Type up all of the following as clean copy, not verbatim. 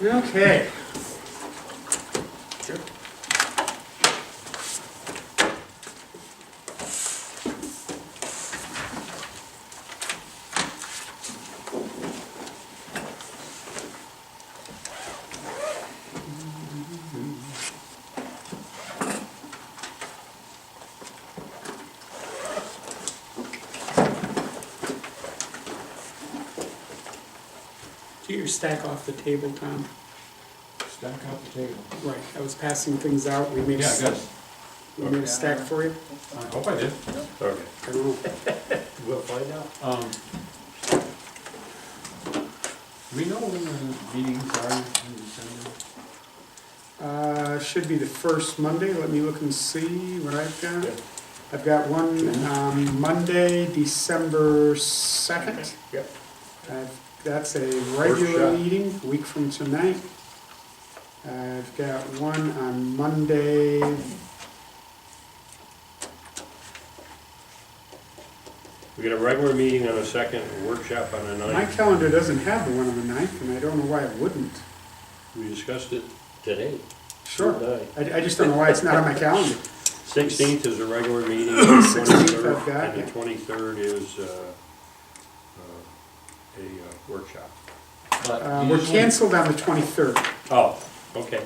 Okay. Get your stack off the table, Tom. Stack out the table. Right, I was passing things out. We made Yeah, a, good. we made a stack for you. I hope I did. Okay. I don't know. We'll find out. Do we know when the meetings are in December? Should be the first Monday. Let me look and see what I've got. Yeah. I've got one Monday, December 2nd. Yep. That's a regular Workshop. meeting, a week from tonight. I've got one on Monday. We got a regular meeting on the 2nd, a workshop on the My 9th. calendar doesn't have the one on the 9th, and I don't know why it wouldn't. We discussed it today. Sure. Tonight. I just don't know why it's not on my calendar. 16th is a regular meeting, 16th I've 23rd, got, and yeah. the 23rd is a workshop. But We're usually- canceled on the 23rd. Oh, okay.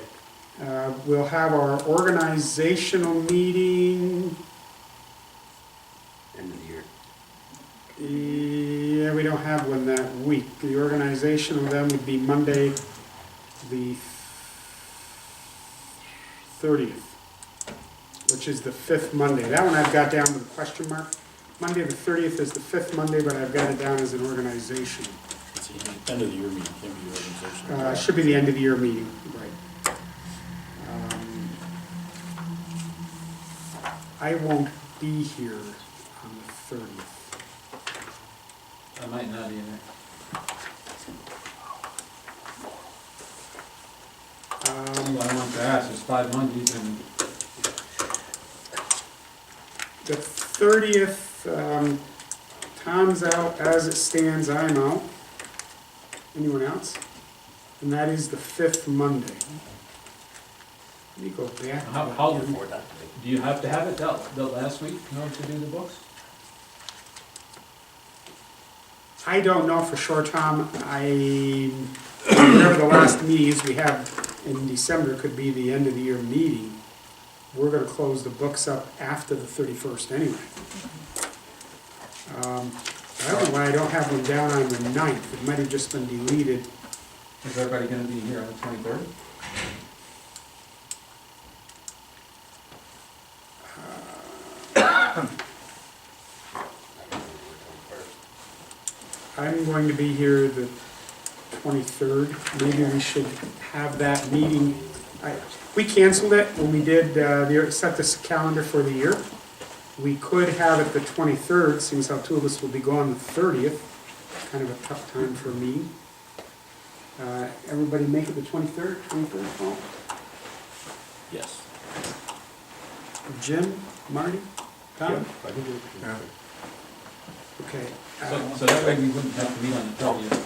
We'll have our organizational meeting. End of the year. Yeah, we don't have one that week. The organization of them would be Monday, the 30th, which is the 5th Monday. That one I've got down with a question mark. Monday the 30th is the 5th Monday, but I've got it down as an organization. It's the end of the year meeting, can't be organization. Should be the end of the year meeting, right. I won't be here on the 30th. I might not either. Well, I want to ask, there's 5 Mondays and The 30th, Tom's out, as it stands, I'm out. Anyone else? And that is the 5th Monday. Let me go back. how, again. do you have to have it the last week in order to do the books? I don't know for sure, Tom. Whatever the last meeting is we have in December could be the end of the year meeting. We're gonna close the books up after the 31st anyway. I don't know why I don't have one down on the 9th. It might have just been deleted. Is everybody gonna be here on the 23rd? I'm going to be here the 23rd. Maybe we should have that meeting. We canceled it when we did, set this calendar for the year. We could have it the 23rd, since how two of us will be gone the 30th. Kind of a tough time for me. Everybody make it the 23rd, Paul? Yes. Jim, Marty, Tom? Yeah, I think we can. Okay. So that way we wouldn't have to meet on the 30th.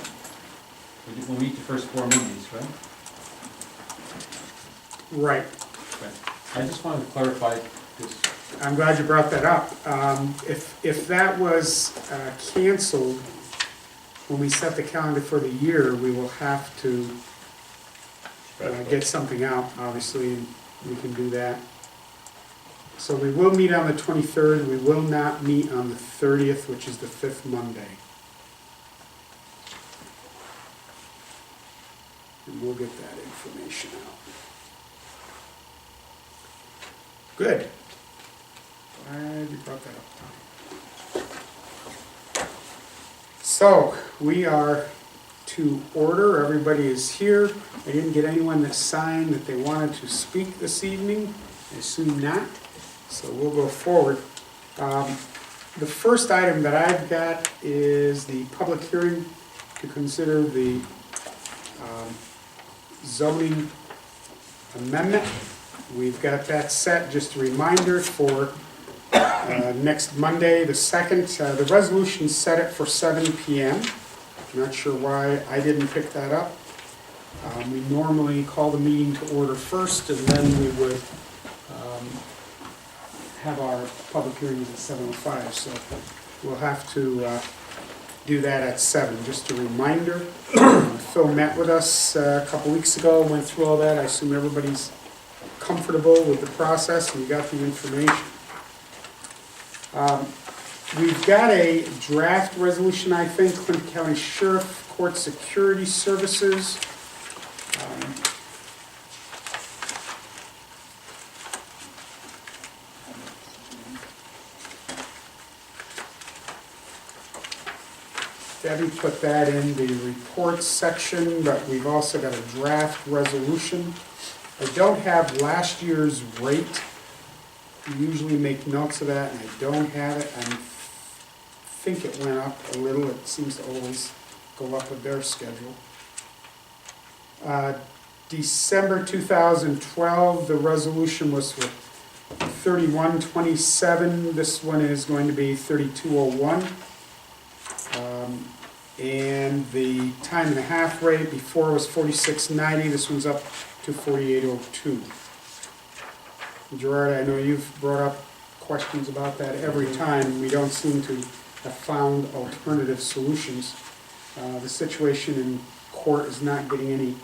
We'll meet the first 4 Mondays, right? Right. I just wanted to clarify this. I'm glad you brought that up. If that was canceled, when we set the calendar for the year, we will have to get something out, obviously, and we can do that. So we will meet on the 23rd, we will not meet on the 30th, which is the 5th Monday. And we'll get that information out. Good. Glad you brought that up, Tom. So, we are to order, everybody is here. I didn't get anyone that signed that they wanted to speak this evening, I assume not, so we'll go forward. The first item that I've got is the public hearing to consider the zoning amendment. We've got that set, just a reminder, for next Monday, the 2nd. The resolution set it for 7 p.m. Not sure why I didn't pick that up. We normally call the meeting to order first, and then we would have our public hearings at 7:05, so we'll have to do that at 7. Just a reminder, Phil met with us a couple weeks ago, went through all that. I assume everybody's comfortable with the process, and you got the information. We've got a draft resolution, I think, Clinton County Sheriff Court Security Services. Debbie put that in the reports section, but we've also got a draft resolution. I don't have last year's rate. We usually make notes of that, and I don't have it. I think it went up a little. It seems to always go up with their schedule. December 2012, the resolution was for 3127. This one is going to be 3201. And the time and a half rate before was 46.90. This one's up to 48.02. Gerard, I know you've brought up questions about that every time. We don't seem to have found alternative solutions. The situation in court is not getting any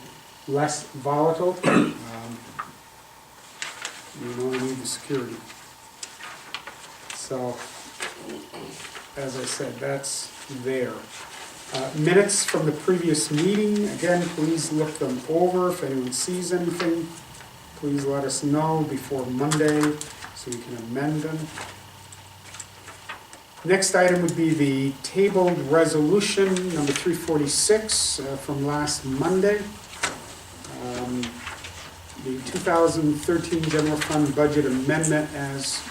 less volatile. You only need the security. So, as I said, that's there. Minutes from the previous meeting, again, please look them over. If anyone sees anything, please let us know before Monday so we can amend them. Next item would be the tabled resolution number 346 from last Monday. The 2013 general fund budget amendment as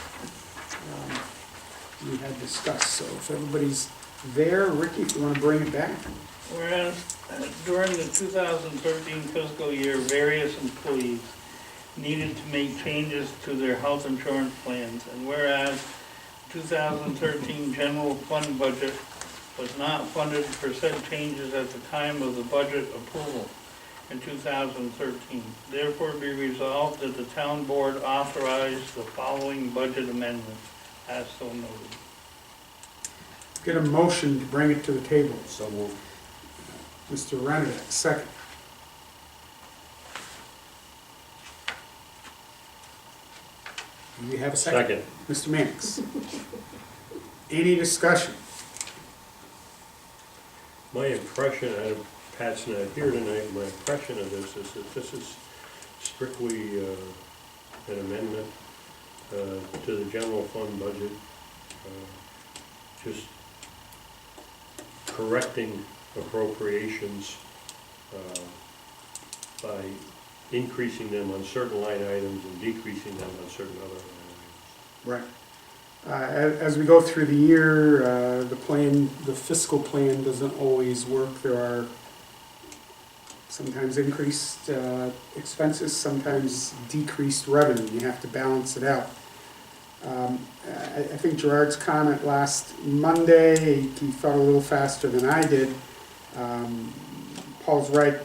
we had discussed. So if everybody's there, Ricky, if you want to bring it back. Whereas during the 2013 fiscal year, various employees needed to make changes to their health insurance plans, and whereas 2013 general fund budget was not funded for said changes at the time of the budget approval in 2013. Therefore be resolved that the town board authorize the following budget amendments as so noted. Get a motion to bring it to the table. So moved. Mr. Renedick, second. Do you have a second? Second. Mr. Mannix. Any discussion? My impression, Pat's not here tonight, my impression of this is that this is strictly an amendment to the general fund budget, just correcting appropriations by increasing them on certain line items and decreasing them on certain other line items. Right. As we go through the year, the fiscal plan doesn't always work. There are sometimes increased expenses, sometimes decreased revenue. You have to balance it out. I think Gerard's comment last Monday, he thought a little faster than I did. Paul's right,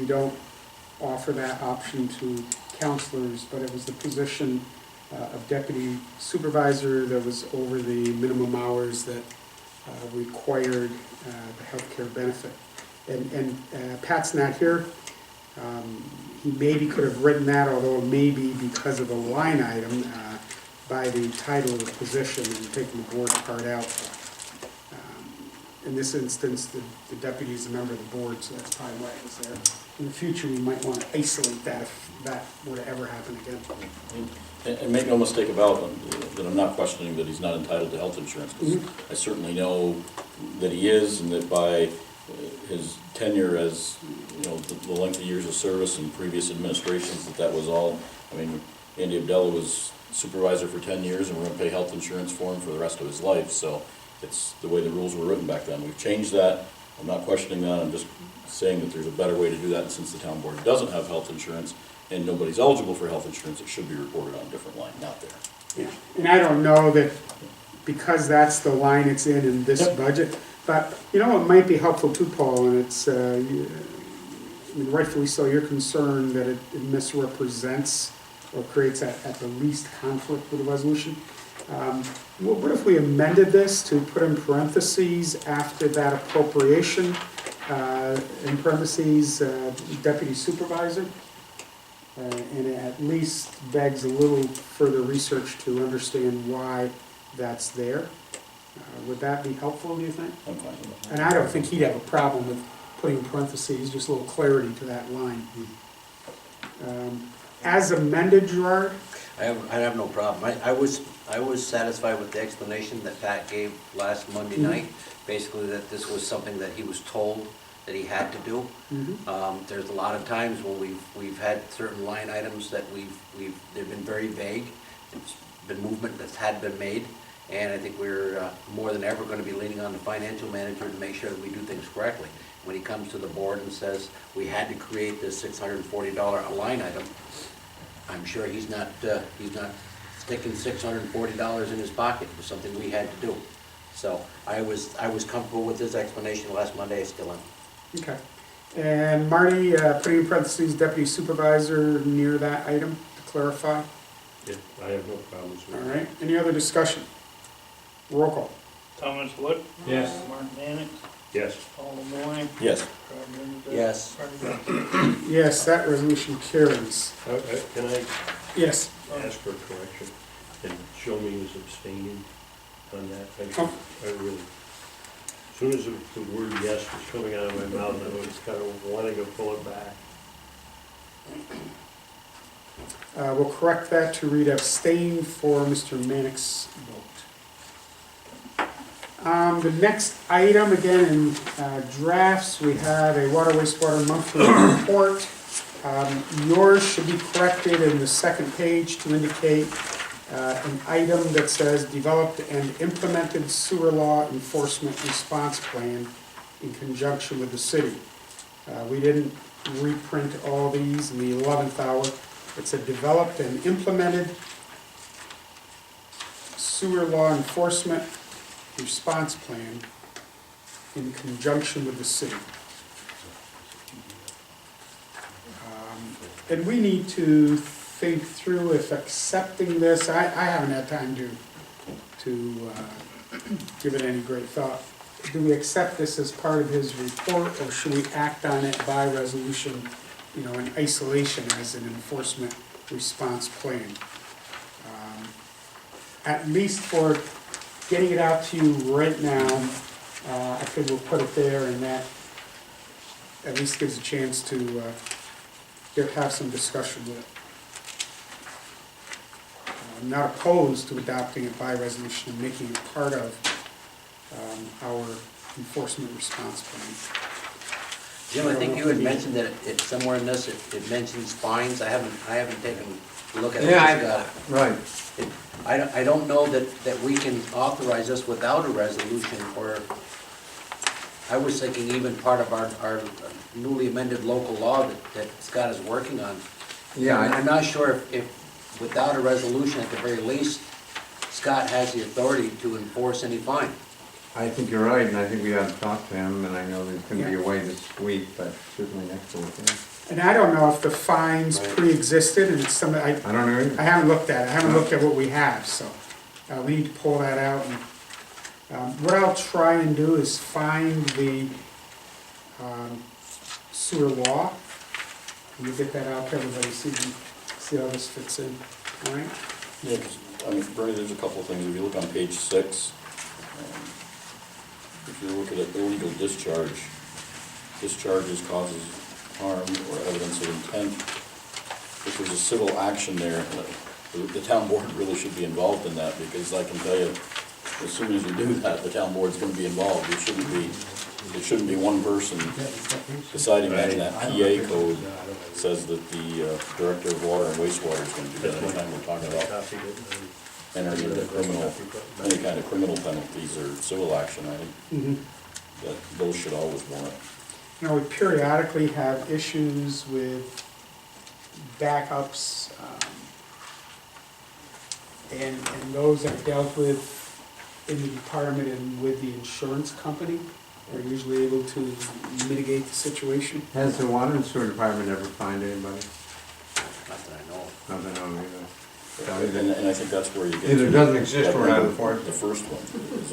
we don't offer that option to counselors, but it was the position of deputy supervisor that was over the minimum hours that required the health care benefit. And Pat's not here. He maybe could have written that, although it may be because of a line item by the title of the position and taking the board part out. In this instance, the deputy is a member of the board, so that's probably why it was there. In the future, we might want to isolate that if that were to ever happen again. And make no mistake about that I'm not questioning that he's not entitled to health insurance. I certainly know that he is, and that by his tenure as, the length of years of service in previous administrations, that was all. I mean, Andy Abdella was supervisor for 10 years, and we're going to pay health insurance for him for the rest of his life. So it's the way the rules were written back then. We've changed that. I'm not questioning that. I'm just saying that there's a better way to do that. And since the town board doesn't have health insurance and nobody's eligible for health insurance, it should be reported on a different line, not there. Yeah. And I don't know that because that's the line it's in this budget, but it might be helpful too, Paul, and it's I mean, rightfully so, you're concerned that it misrepresents or creates at the least conflict with the resolution. What if we amended this to put in parentheses after that appropriation, in parentheses, deputy supervisor? And it at least begs a little further research to understand why that's there. Would that be helpful, do you think? I'm fine with that. And I don't think he'd have a problem with putting in parentheses, just a little clarity to that line. As amended, Gerard? I have no problem. I was satisfied with the explanation that Pat gave last Monday night. Basically, that this was something that he was told that he had to do. There's a lot of times when we've had certain line items that they've been very vague. It's been movement that had been made, and I think we're more than ever going to be leaning on the financial manager to make sure that we do things correctly. When he comes to the board and says, we had to create this $640 a line item, I'm sure he's not sticking $640 in his pocket. It was something we had to do. So I was comfortable with his explanation last Monday, I still am. Okay. And Marty, putting in parentheses deputy supervisor near that item to clarify. Yeah, I have no problems with All it. right. Any other discussion? Roll call. Thomas Wood? Yes. Mark Mannix? Yes, Paul Moore? Yes. Rod Lindsay? Yes. Charlie Bailey? Yes, that resolution carries. can I Yes. ask for a correction and show me as abstaining on that? I really, as soon as the word yes was coming out of my mouth, I was kind of wanting to pull it back. We'll correct that to read abstain for Mr. Mannix's vote. The next item, again in drafts, we have a water wastewater monthly report. Yours should be corrected in the second page to indicate an item that says developed and implemented sewer law enforcement response plan in conjunction with the city. We didn't reprint all these in the 11th hour. It's a developed and implemented sewer law enforcement response plan in conjunction with the city. And we need to think through if accepting this, I haven't had time to give it any great thought. Do we accept this as part of his report, or should we act on it by resolution, in isolation as an enforcement response plan? At least for getting it out to you right now, I think we'll put it there, and that at least gives a chance to have some discussion with it. I'm not opposed to adopting it by resolution and making it part of our enforcement response plan. Jim, I think you had mentioned that it's somewhere in this, it mentions fines. I haven't taken a look at it. Right. I don't know that we can authorize this without a resolution, or I was thinking even part of our newly amended local law that Scott is working on. Yeah, I'm not sure if without a resolution, at the very least, Scott has the authority to enforce any fine. I think you're right, and I think we ought to talk to him, and I know he's gonna be Yeah. away this week, but certainly next week, yeah. And I don't know if the fines pre-existed, and it's something, I I don't know either. haven't looked at it, I haven't looked at what we have, so we need to pull that out. And what I'll try and do is find the sewer law, and we'll get that out to everybody, see how this fits in, all right? Yeah, 'cause, Bernie, there's a couple of things. If you look on page 6, if you look at illegal discharges causes harm or evidence of intent. If there's a civil action there, the town board really should be involved in that, because I can tell you, as soon as you do that, the town board's gonna be involved. It shouldn't be one person deciding that, and that PA code says that the director of water and wastewater is gonna do that. Anytime we're talking about Copied it, entering into any kind of criminal penalties or civil action, I think that those should always warrant. We periodically have issues with backups, and those are dealt with in the department and with the insurance company. we're usually able to mitigate the situation. Has the water and sewer department ever fined anybody? Not that I know of. Nothing on either. So And I think that's where you get. either to- doesn't exist or not The enforced. first one is,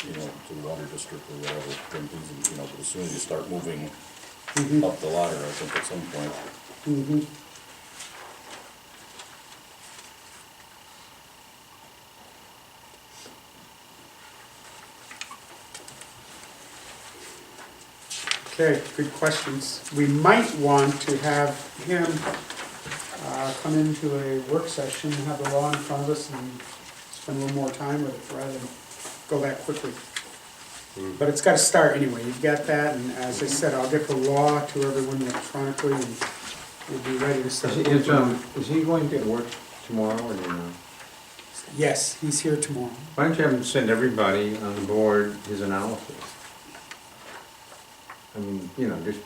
you know, to the water district or whatever, then things, you know, but as soon as you start moving Mhm, up the ladder, I think at some point, mhm. Okay, good questions. We might want to have him come into a work session, have the law in front of us and spend a little more time with it rather than go that quickly. But it's gotta start anyway, you've got that, and as I said, I'll get the law to everyone electronically and we'll be ready to start. Is he going to work tomorrow or do you know? Yes, he's here tomorrow. Why don't you have him send everybody on board his analysis? I mean, you know, just,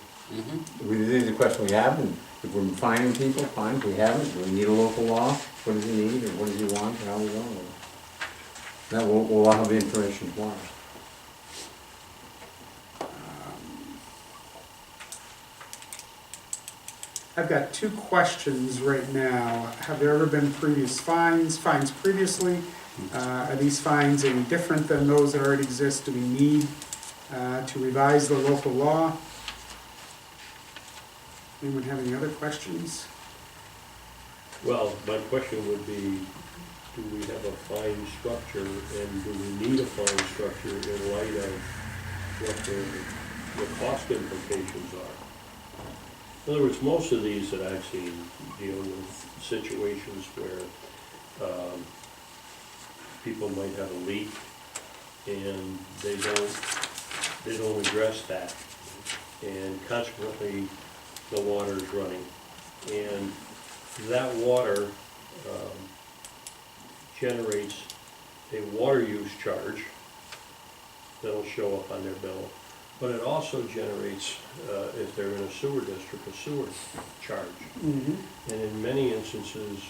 this is the question we have, and if we're finding people, fine, if we haven't, do we need a local law? What does he need, or what does he want, how are we going with it? That we'll all have the information tomorrow. I've got two questions right now. Have there ever been previous fines previously? Are these fines any different than those that already exist? Do we need to revise the local law? Anyone have any other questions? Well, my question would be, do we have a fine structure, and do we need a fine structure in light of what the cost implications are? In other words, most of these that I've seen deal with situations where people might have a leak and they don't address that, and consequently the water is running, and that water generates a water use charge that'll show up on their bill, but it also generates, if they're in a sewer district, a sewer charge. Mm-hmm. And in many instances,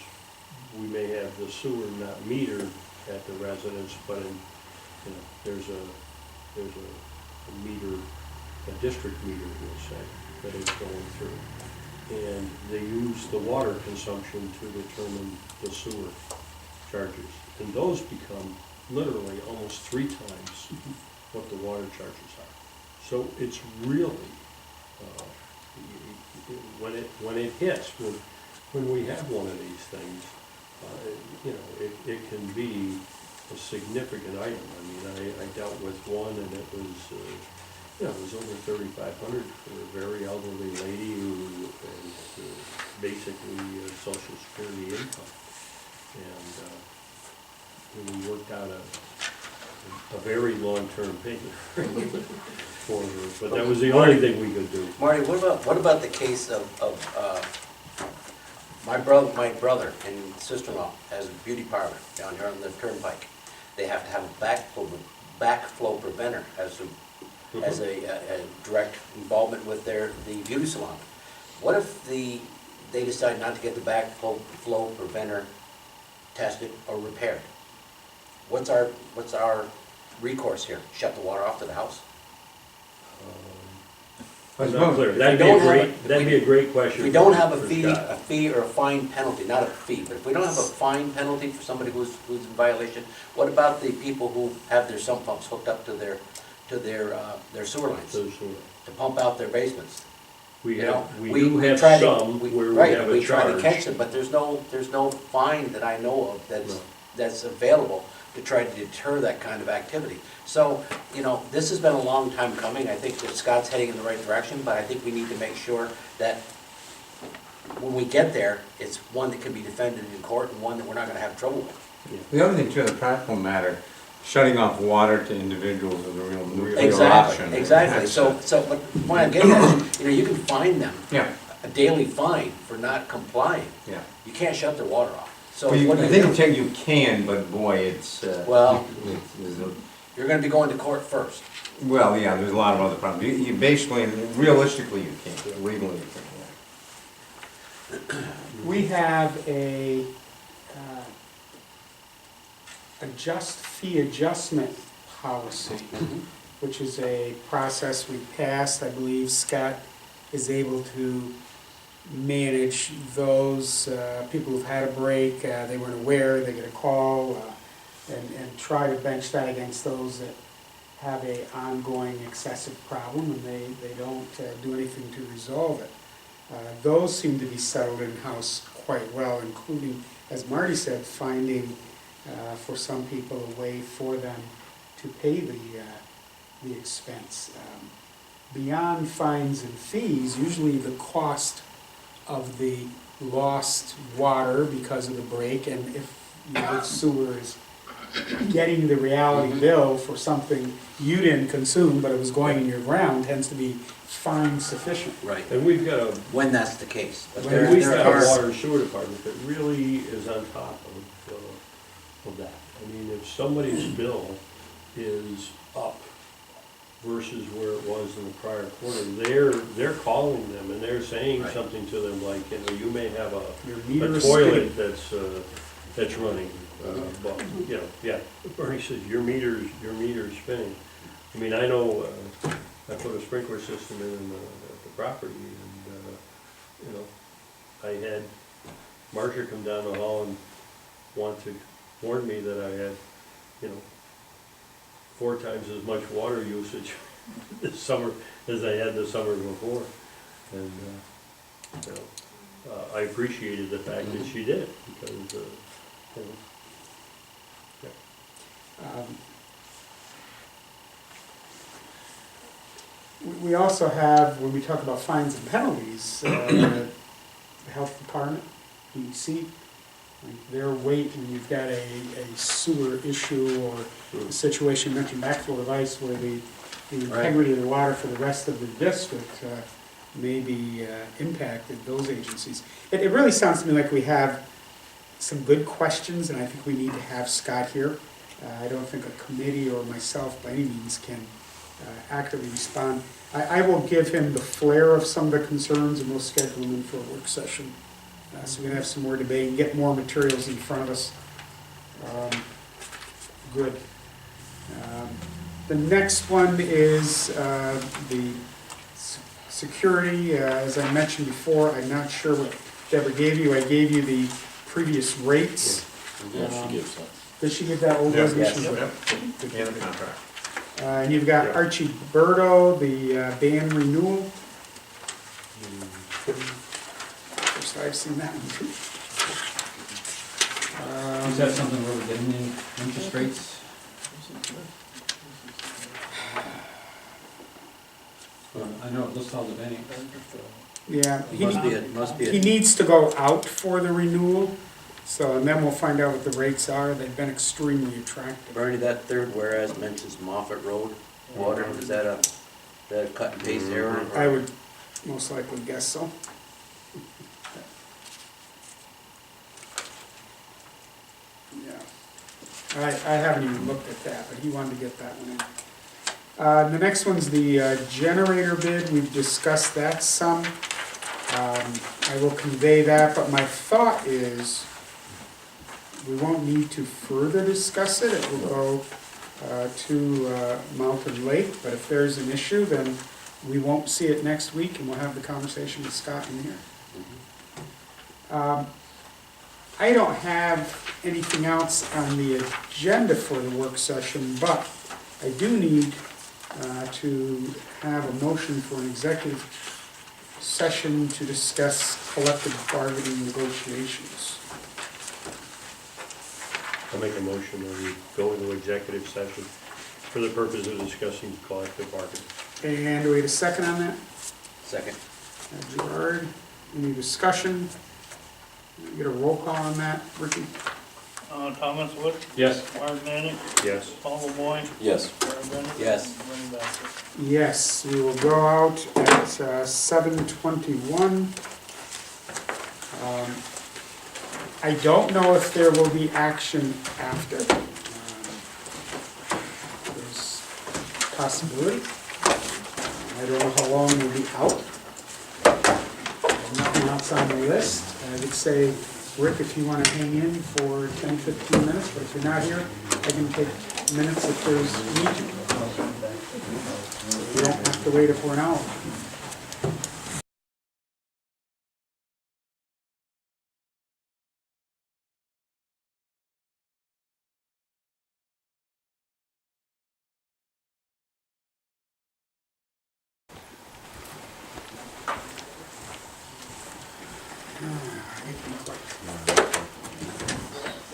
we may have the sewer not metered at the residence, but in, you know, there's a meter, a district meter, we'll say, that it's going through. And they use the water consumption to determine the sewer charges. And those become literally almost 3 times what the water charges are. So it's really, when it hits, when we have one of these things, you know, it can be a significant item. I mean, I dealt with one, and it was, you know, it was over $3,500 for a very elderly lady who has basically Social Security income. And we worked out a very long-term payment for her, but that was the only thing we could do. Marty, what about the case of my brother and sister-in-law has a beauty parlor down here on the turnpike. They have to have a backflow preventer as a direct involvement with the beauty salon. What if they decide not to get the backflow preventer tested or repaired? What's our recourse here? Shut the water off to the house? I'm not clear. That'd be a great question. If we don't have for a Scott. fee or a fine penalty, not a fee, but if we don't have a fine penalty for somebody who's in violation, what about the people who have their sump pumps hooked up to their sewer lines So, to pump out their basements? we You know, do have try to- some where we right, have a we try to charge. catch them, but there's no fine that I know of No. that's available to try to deter that kind of activity. So, you know, this has been a long time coming. I think that Scott's heading in the right direction, but I think we need to make sure that when we get there, it's one that can be defended in court and one that we're not gonna have trouble with. The other thing too, the practical matter, shutting off water to individuals is a real option. Exactly. So what the point I'm getting at is, you know, you can fine them Yeah, a daily fine for not complying. yeah. You can't shut their water off. So Well, what do I you think do? you can, but boy, it's, Well- it's You're gonna be going to court first. well, yeah, there's a lot of other problems. You basically, realistically, you can't, legally you can't. We have a fee adjustment policy. which is a process we passed. I believe Scott is able to manage those people who've had a break, they weren't aware, they get a call, and try to bench that against those that have a ongoing excessive problem and they don't do anything to resolve it. Those seem to be settled in-house quite well, including, as Marty said, finding for some people a way for them to pay the expense. Beyond fines and fees, usually the cost of the lost water because of the break, and if the sewer is getting the reality bill for something you didn't consume, but it was going in your ground, tends to be fine sufficient. Right, And we've got a, when that's the case. But When we've there got a are- water and sewer department that really is on top of that. I mean, if somebody's bill is up versus where it was in the prior quarter, they're calling them and they're saying Right. something to them like, you may have Your a meter is toilet spinning. that's running, but, yeah, Bernie says, your meter's spinning. I mean, I know, I put a sprinkler system in the property and, I had Marcia come down the hall and want to warn me that I had, 4 times as much water usage this summer as I had the summer before. And, I appreciated the fact that she did, because, We also have, when we talk about fines and penalties, the health department, DEC, like their weight when you've got a sewer issue or a situation mentioned back Florida Ice where the integrity of the water for the rest of the district may be impacted, those agencies. It really sounds to me like we have some good questions, and I think we need to have Scott here. I don't think a committee or myself by any means can actively respond. I will give him the flair of some of the concerns and we'll schedule him in for a work session. So we can have some more debate and get more materials in front of us. Good. The next one is the security. As I mentioned before, I'm not sure what Deborah gave you. I gave you the previous rates. Yeah, she gives that. Did she give that old Yes, resolution? And the contract. And you've got Archie Berto, the band renewal. First I've seen that one too. Is that something where we're getting the interest rates? I know it lists all the banks. Yeah, Must be he a, needs to go out for the renewal, so, and then we'll find out what the rates are. They've been extremely attractive. Bernie, that third whereas mentions Moffett Road water, is that a cut and paste error? or- I would most likely guess so. Yeah. I haven't even looked at that, but he wanted to get that one in. The next one's the generator bid. We've discussed that some. I will convey that, but my thought is we won't need to further discuss it. It will go to Mountain Lake, but if there's an issue, then we won't see it next week and we'll have the conversation with Scott in here. I don't have anything else on the agenda for the work session, but I do need to have a motion for an executive session to discuss collective bargaining negotiations. I'll make a motion that we go into executive session for the purpose of discussing collective bargaining. And do we have a second on that? Second. Gerard, any discussion? Get a roll call on that, Ricky? Thomas Wood, Yes. Mark Manick, Yes. Paul LeBoy, Yes. Brad Bennett. Yes. Bernie Bassett. Yes, we will go out at 7:21. I don't know if there will be action after. There's possibility. I don't know how long we'll be out. Nothing else on the list. I would say, Rick, if you want to hang in for 10, 15 minutes, but if you're not here, I can take minutes if there's need to. We don't have to wait for an hour.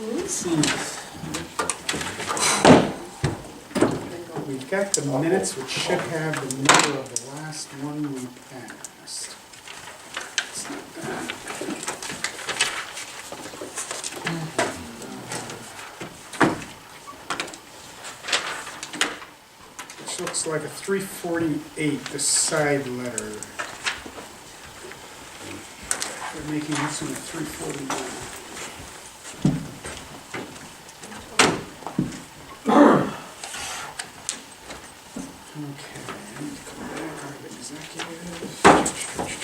Let's see. We've got the minutes, which should have the number of the last one we passed. It's not that. Which looks like a 348, the side letter. We're making this one a 349. Okay, I need to come back out of executive.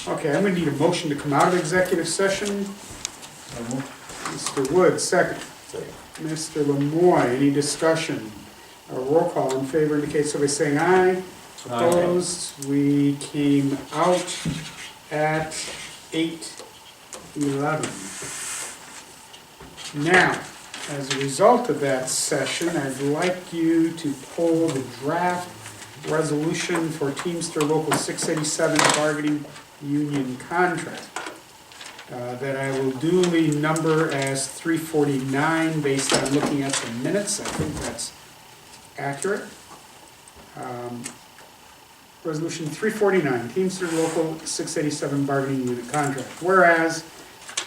Okay, I'm gonna need a motion to come out of executive session. Mr. Wood, second. Mr. Lemoy, any discussion? A roll call in favor indicates so by saying aye. Opposed, we came out at 8:11. Now, as a result of that session, I'd like you to pull the draft resolution for Teamster Local 687 bargaining union contract. That I will duly number as 349 based on looking at the minutes. I think that's accurate. Resolution 349, Teamsters Local 687 bargaining unit contract. Whereas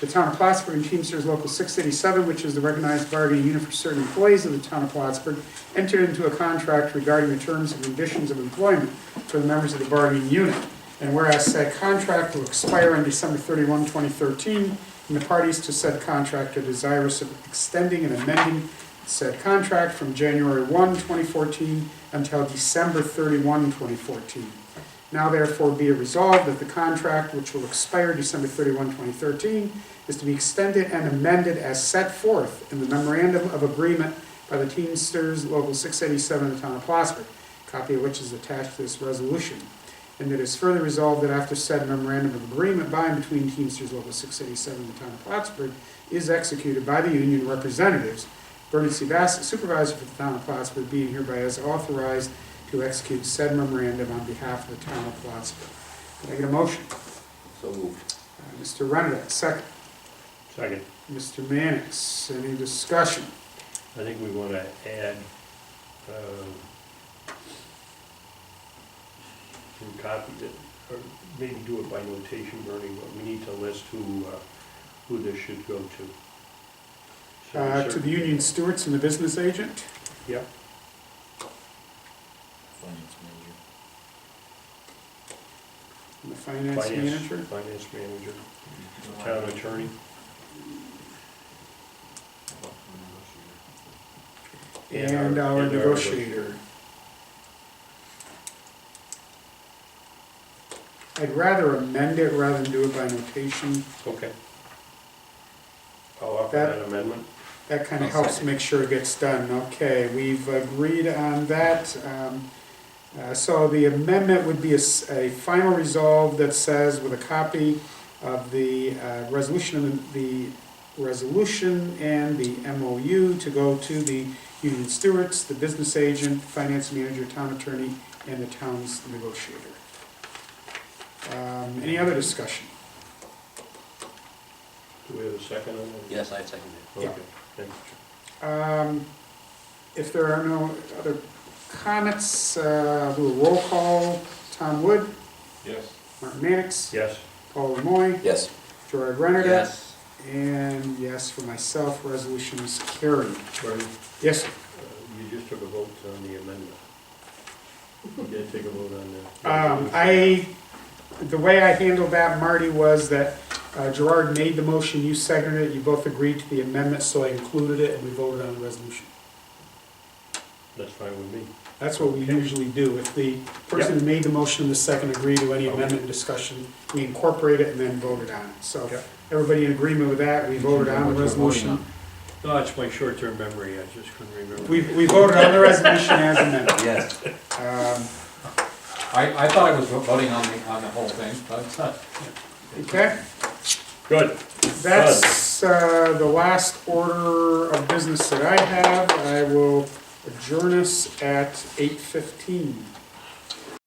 the town of Plattsburgh and Teamsters Local 687, which is the recognized bargaining unit for certain employees of the town of Plattsburgh, entered into a contract regarding the terms and conditions of employment for the members of the bargaining unit. And whereas said contract will expire on December 31, 2013, and the parties to said contract are desirous of extending and amending said contract from January 1, 2014 until December 31, 2014. Now therefore be it resolved that the contract, which will expire December 31, 2013, is to be extended and amended as set forth in the memorandum of agreement by the Teamsters Local 687 of the town of Plattsburgh, copy of which is attached to this resolution. And it is further resolved that after said memorandum of agreement by and between Teamsters Local 687 and the town of Plattsburgh is executed by the union representatives, Bernard C. Bassett, supervisor for the town of Plattsburgh, being hereby as authorized to execute said memorandum on behalf of the town of Plattsburgh. Can I get a motion? So moved. Mr. Renner, second. Second. Mr. Mannix, any discussion? I think we want to add some copy that, or maybe do it by notation, Bernie, but we need to list who this should go to. So To the union stewards and the business agent? Yep. Finance manager. And the finance manager? Finance manager, town attorney. And our negotiator. I'd rather amend it rather than do it by notation. Okay. I'll offer That- that amendment. That kind of I'll helps second. make sure it gets done. Okay, we've agreed on that. So the amendment would be a final resolve that says with a copy of the resolution and the MOU to go to the union stewards, the business agent, finance manager, town attorney, and the town's negotiator. Any other discussion? Do we have a second on that? Yes, I second it. Okay, thank you. If there are no other comments, do a roll call. Tom Wood, Yes. Martin Mannix, Yes, Paul Lemoy, Yes. Gerard Renner. Yes. And yes for myself, resolution is carried. Bernie, Yes, sir. you just took a vote on the amendment. You did take a vote on the. The way I handled that, Marty, was that Gerard made the motion, you seconded it, you both agreed to the amendment, so I included it, and we voted on the resolution. That's fine with me. That's what we usually do. If the person who made the motion and the second agree to any amendment discussion, we incorporate it and then vote it on it. So Yep. everybody in agreement with that, we voted on the What you're voting resolution. on. No, it's my short-term memory, I just couldn't remember. We voted on the resolution as amended. Yes. I thought I was voting on the whole thing, but, Okay, Good. that's the last order of business that I have. I will adjourn us at 8:15.